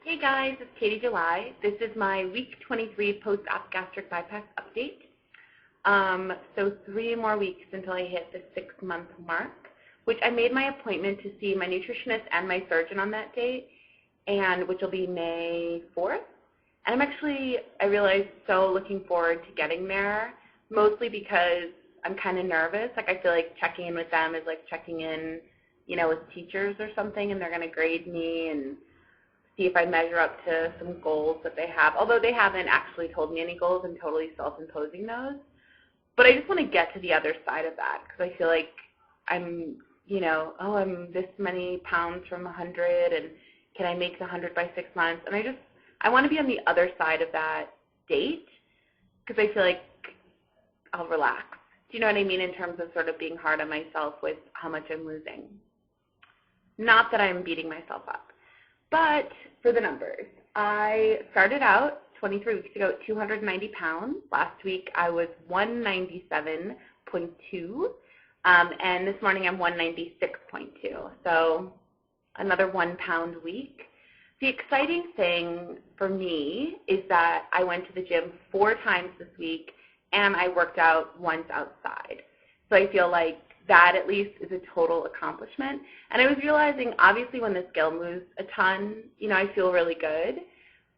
Hey guys, it's katiejuly. This is my week 23 post-op gastric bypass update. So 3 more weeks until I hit the 6-month mark, which I made my appointment to see my nutritionist and my surgeon on that date, and which will be May 4th. And I realized, so looking forward to getting there, mostly because I'm kind of nervous. Like I feel like checking in with them is like checking in, with teachers or something, and they're going to grade me and see if I measure up to some goals that they have, although they haven't actually told me any goals. I'm totally self-imposing those. But I just want to get to the other side of that because I feel like I'm, I'm this many pounds from 100, and can I make the 100 by 6 months? And I want to be on the other side of that date because I feel like I'll relax. Do you know what I mean, in terms of sort of being hard on myself with how much I'm losing? Not that I'm beating myself up. But for the numbers, I started out 23 weeks ago at 290 pounds. Last week I was 197.2, and this morning I'm 196.2. So another 1 pound week. The exciting thing for me is that I went to the gym 4 times this week, and I worked out once outside. So I feel like that at least is a total accomplishment. And I was realizing, obviously, when the scale moves a ton, I feel really good.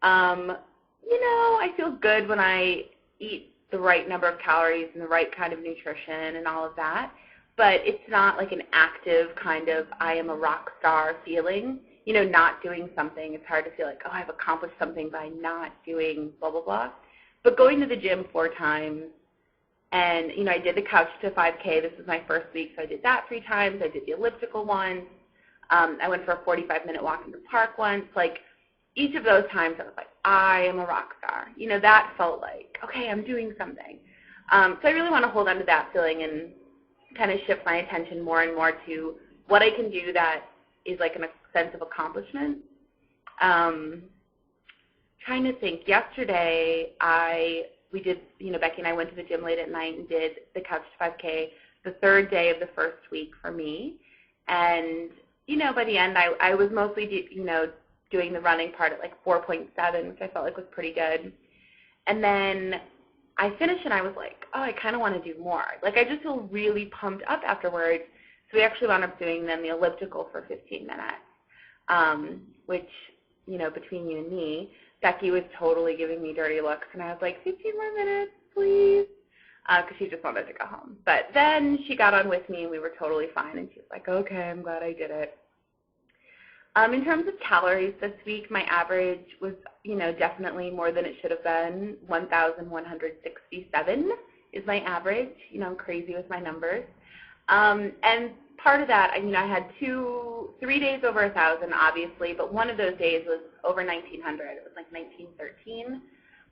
I feel good when I eat the right number of calories and the right kind of nutrition and all of that. But it's not like an active kind of I am a rock star feeling. Not doing something. It's hard to feel like, oh, I've accomplished something by not doing blah, blah, blah. But going to the gym 4 times, and, I did the couch to 5K. This was my first week, so I did that 3 times. I did the elliptical once. I went for a 45-minute walk in the park once. Like, each of those times, I was like, I am a rock star. That felt like, okay, I'm doing something. So I really want to hold on to that feeling and kind of shift my attention more and more to what I can do that is like a sense of accomplishment. Trying to think. Yesterday, we did, Becky and I went to the gym late at night and did the couch to 5K the 3rd day of the first week for me. And, by the end, I was mostly, doing the running part at like 4.7, which I felt like was pretty good. And then I finished and I was like, oh, I kind of want to do more. Like, I just feel really pumped up afterwards. So we actually wound up doing then the elliptical for 15 minutes, which, between you and me, Becky was totally giving me dirty looks, and I was like, 15 more minutes, please, because she just wanted to go home. But then she got on with me, and we were totally fine, and she was like, okay, I'm glad I did it. In terms of calories this week, my average was, definitely more than it should have been. 1,167 is my average. I'm crazy with my numbers. And part of that, I had 3 days over 1,000, obviously, but one of those days was over 1,900. It was like 1,913,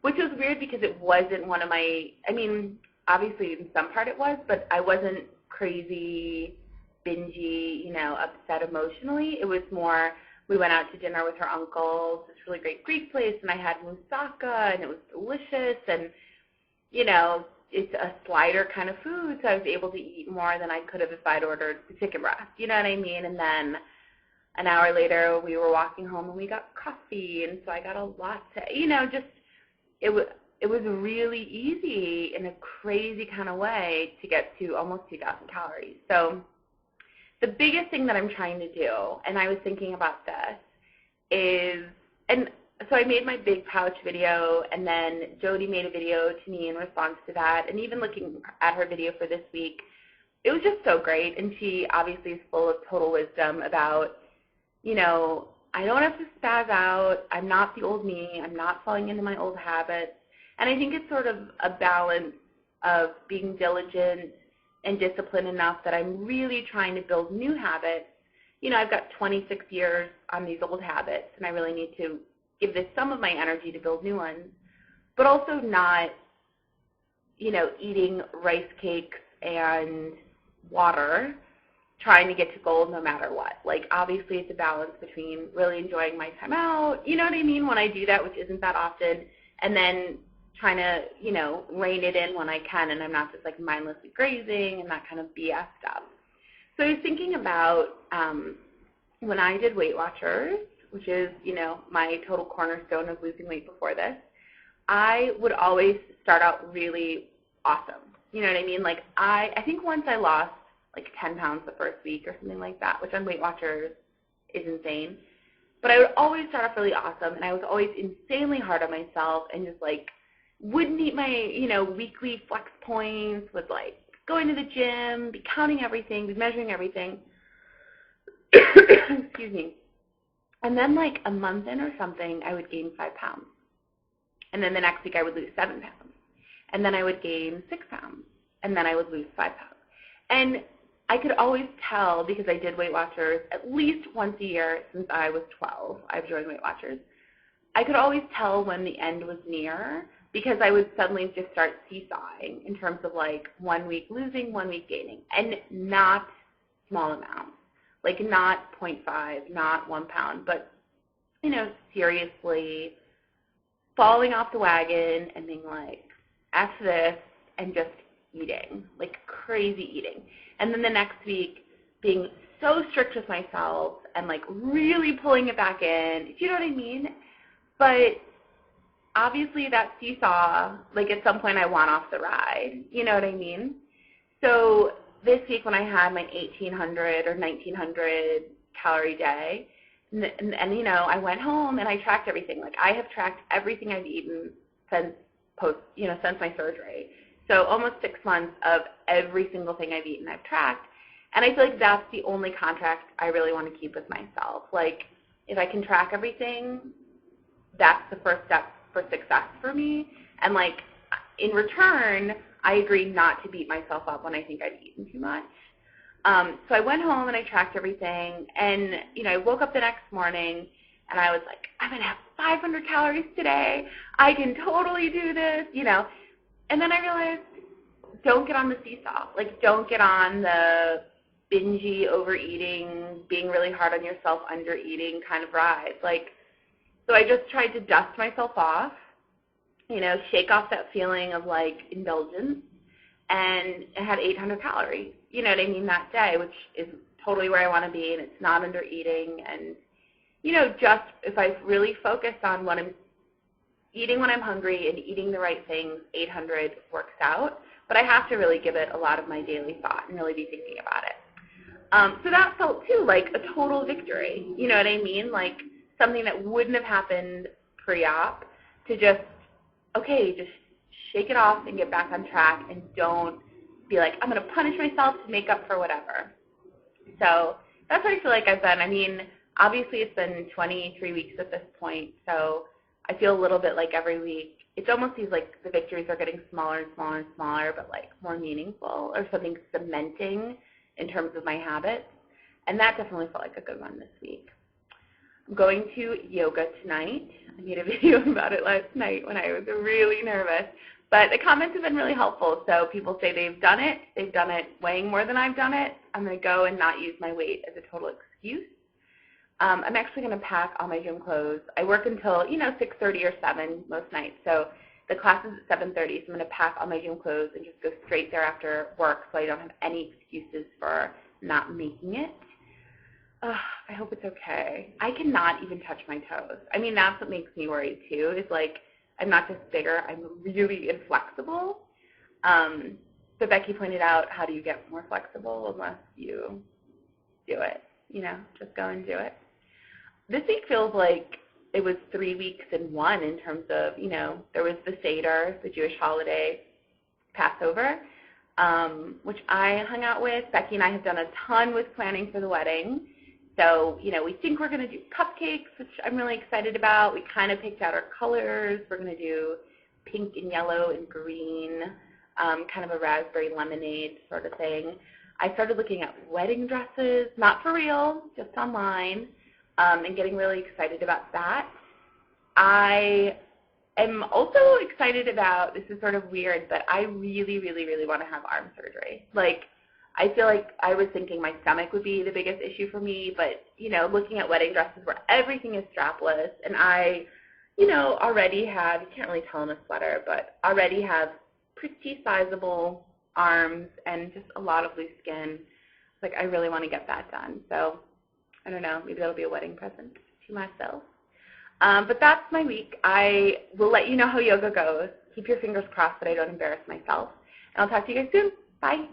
which was weird because it wasn't one of my, obviously in some part it was, but I wasn't crazy, bingy, upset emotionally. It was more, we went out to dinner with her uncle, this really great Greek place, and I had moussaka, and it was delicious, and, it's a slider kind of food, so I was able to eat more than I could have if I'd ordered the chicken breast, you know what I mean? And then an hour later, we were walking home, and we got coffee, and so I got a latte, it was really easy in a crazy kind of way to get to almost 2,000 calories. So the biggest thing that I'm trying to do, and I was thinking about this, is, and so I made my big pouch video, and then Jody made a video to me in response to that, and even looking at her video for this week, it was just so great, and she obviously is full of total wisdom about, I don't have to spaz out, I'm not the old me, I'm not falling into my old habits, and I think it's sort of a balance of being diligent and disciplined enough that I'm really trying to build new habits. I've got 26 years on these old habits, and I really need to give this some of my energy to build new ones, but also not, eating rice cakes and water, trying to get to gold no matter what. Like, obviously it's a balance between really enjoying my time out, you know what I mean, when I do that, which isn't that often, and then trying to, rein it in when I can, and I'm not just like mindlessly grazing and that kind of BS stuff. So I was thinking about when I did Weight Watchers, which is, my total cornerstone of losing weight before this, I would always start out really awesome. You know what I mean? Like, I think once I lost like 10 pounds the first week or something like that, which on Weight Watchers is insane. But I would always start off really awesome, and I was always insanely hard on myself and just, like, wouldn't eat my, weekly flex points, was, like, going to the gym, be counting everything, be measuring everything. Excuse me. And then, like, a month in or something, I would gain 5 pounds. And then the next week I would lose 7 pounds. And then I would gain 6 pounds. And then I would lose 5 pounds. And I could always tell, because I did Weight Watchers at least once a year since I was 12. I've joined Weight Watchers. I could always tell when the end was near because I would suddenly just start seesawing in terms of, like, 1 week losing, 1 week gaining, and not small amounts. Like, not 0.5, not 1 pound, but, seriously falling off the wagon and being like, F this, and just eating, like crazy eating. And then the next week being so strict with myself and, like, really pulling it back in. Do you know what I mean? But obviously that seesaw, like, at some point I want off the ride. You know what I mean? So this week when I had my 1,800 or 1,900 calorie day, and I went home and I tracked everything. Like, I have tracked everything I've eaten since since my surgery. So almost 6 months of every single thing I've eaten I've tracked. And I feel like that's the only contract I really want to keep with myself. Like, if I can track everything, that's the first step for success for me. And, like, in return, I agree not to beat myself up when I think I've eaten too much. So I went home and I tracked everything. And, I woke up the next morning and I was like, I'm going to have 500 calories today. I can totally do this, And then I realized, don't get on the seesaw. Like, don't get on the bingy, overeating, being really hard on yourself, under-eating kind of ride. Like, so I just tried to dust myself off, shake off that feeling of, like, indulgence, and I had 800 calories, that day, which is totally where I want to be, and it's not under-eating. And, just if I really focus on what I'm eating when I'm hungry and eating the right things, 800 works out. But I have to really give it a lot of my daily thought and really be thinking about it. So that felt, too, like a total victory. You know what I mean? Like, something that wouldn't have happened pre-op, to just shake it off and get back on track and don't be like, I'm going to punish myself to make up for whatever. So that's what I feel like I've done. I mean, obviously it's been 23 weeks at this point, so I feel a little bit like every week, it almost seems like the victories are getting smaller and smaller and smaller, but, like, more meaningful, or something cementing in terms of my habits. And that definitely felt like a good one this week. I'm going to yoga tonight. I made a video about it last night when I was really nervous. But the comments have been really helpful. So people say they've done it. They've done it weighing more than I've done it. I'm going to go and not use my weight as a total excuse. I'm actually going to pack all my gym clothes. I work until, 6:30 or 7 most nights. So the class is at 7:30, so I'm going to pack all my gym clothes and just go straight there after work so I don't have any excuses for not making it. I hope it's okay. I cannot even touch my toes. I mean, that's what makes me worried, too, is, like, I'm not just bigger, I'm really inflexible. But Becky pointed out, how do you get more flexible unless you do it? Just go and do it. This week feels like it was 3 weeks in one in terms of, there was the Seder, the Jewish holiday, Passover, which I hung out with. Becky and I have done a ton with planning for the wedding. So, we think we're going to do cupcakes, which I'm really excited about. We kind of picked out our colors. We're going to do pink and yellow and green, kind of a raspberry lemonade sort of thing. I started looking at wedding dresses, not for real, just online, and getting really excited about that. I am also excited about, this is sort of weird, but I really, really, really want to have arm surgery. Like, I feel like I was thinking my stomach would be the biggest issue for me, but, looking at wedding dresses where everything is strapless, and I, already have, you can't really tell in a sweater, but already have pretty sizable arms and just a lot of loose skin. Like, I really want to get that done. So, I don't know, maybe that'll be a wedding present to myself. But that's my week. I will let you know how yoga goes. Keep your fingers crossed that I don't embarrass myself. And I'll talk to you guys soon. Bye.